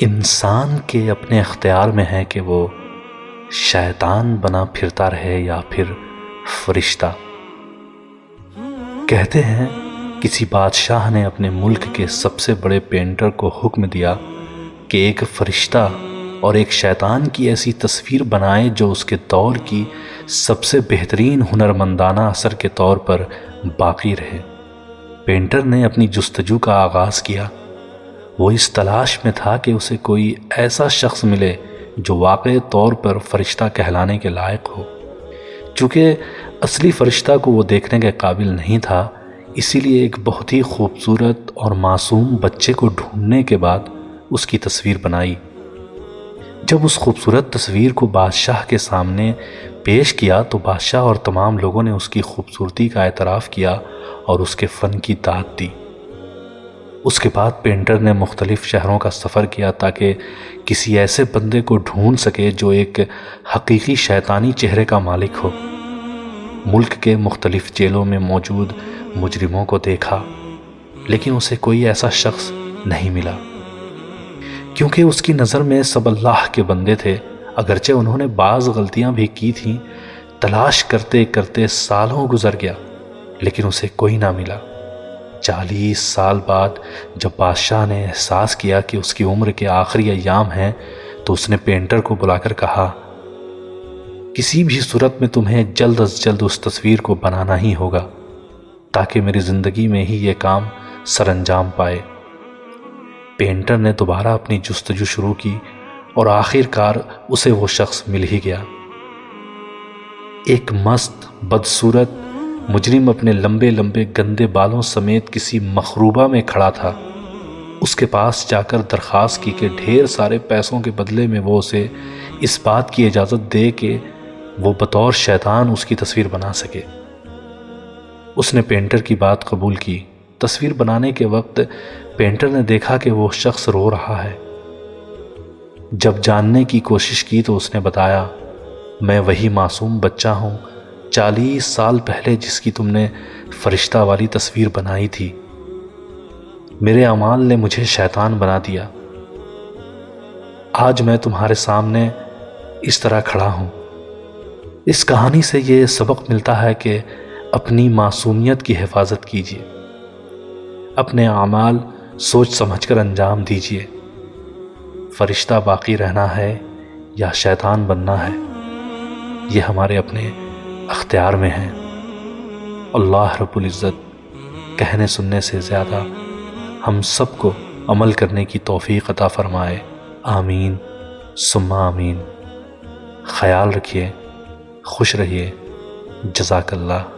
انسان کے اپنے اختیار میں ہے کہ وہ شیطان بنا پھرتا رہے یا پھر فرشتہ۔ کہتے ہیں کسی بادشاہ نے اپنے ملک کے سب سے بڑے پینٹر کو حکم دیا کہ ایک فرشتہ اور ایک شیطان کی ایسی تصویر بنائے جو اس کے دور کی سب سے بہترین ہنرمندانہ اثر کے طور پر باقی رہے۔ پینٹر نے اپنی جستجو کا آغاز کیا۔ وہ اس تلاش میں تھا کہ اسے کوئی ایسا شخص ملے جو واقعی طور پر فرشتہ کہلانے کے لائق ہو۔ چونکہ اصلی فرشتہ کو وہ دیکھنے کے قابل نہیں تھا، اسی لیے ایک بہت ہی خوبصورت اور معصوم بچے کو ڈھونڈنے کے بعد اس کی تصویر بنائی۔ جب اس خوبصورت تصویر کو بادشاہ کے سامنے پیش کیا تو بادشاہ اور تمام لوگوں نے اس کی خوبصورتی کا اعتراف کیا اور اس کے فن کی داد دی۔ اس کے بعد پینٹر نے مختلف شہروں کا سفر کیا تاکہ کسی ایسے بندے کو ڈھونڈ سکے جو ایک حقیقی شیطانی چہرے کا مالک ہو۔ ملک کے مختلف جیلوں میں موجود مجرموں کو دیکھا، لیکن اسے کوئی ایسا شخص نہیں ملا، کیونکہ اس کی نظر میں سب اللہ کے بندے تھے۔ اگرچہ انہوں نے بعض غلطیاں بھی کی تھیں۔ تلاش کرتے کرتے سالوں گزر گیا، لیکن اسے کوئی نہ ملا۔ 40 سال بعد جب بادشاہ نے احساس کیا کہ اس کی عمر کے آخری ایام ہیں تو اس نے پینٹر کو بلا کر کہا، کسی بھی صورت میں تمہیں جلد از جلد اس تصویر کو بنانا ہی ہوگا تاکہ میری زندگی میں ہی یہ کام سر انجام پائے۔ پینٹر نے دوبارہ اپنی جستجو شروع کی اور آخر کار اسے وہ شخص مل ہی گیا۔ ایک مست بدصورت مجرم اپنے لمبے لمبے گندے بالوں سمیت کسی مخروبہ میں کھڑا تھا۔ اس کے پاس جا کر درخواست کی کہ ڈھیر سارے پیسوں کے بدلے میں وہ اسے اس بات کی اجازت دے کہ وہ بطور شیطان اس کی تصویر بنا سکے۔ اس نے پینٹر کی بات قبول کی۔ تصویر بنانے کے وقت پینٹر نے دیکھا کہ وہ شخص رو رہا ہے۔ جب جاننے کی کوشش کی تو اس نے بتایا، میں وہی معصوم بچہ ہوں 40 سال پہلے جس کی تم نے فرشتہ والی تصویر بنائی تھی۔ میرے اعمال نے مجھے شیطان بنا دیا۔ آج میں تمہارے سامنے اس طرح کھڑا ہوں۔ اس کہانی سے یہ سبق ملتا ہے کہ اپنی معصومیت کی حفاظت کیجیے، اپنے اعمال سوچ سمجھ کر انجام دیجیے۔ فرشتہ باقی رہنا ہے یا شیطان بننا ہے، یہ ہمارے اپنے اختیار میں ہے۔ اللہ رب العزت کہنے سننے سے زیادہ ہم سب کو عمل کرنے کی توفیق عطا فرمائے۔ آمین ثم آمین۔ خیال رکھیے، خوش رہیے، جزاک اللہ۔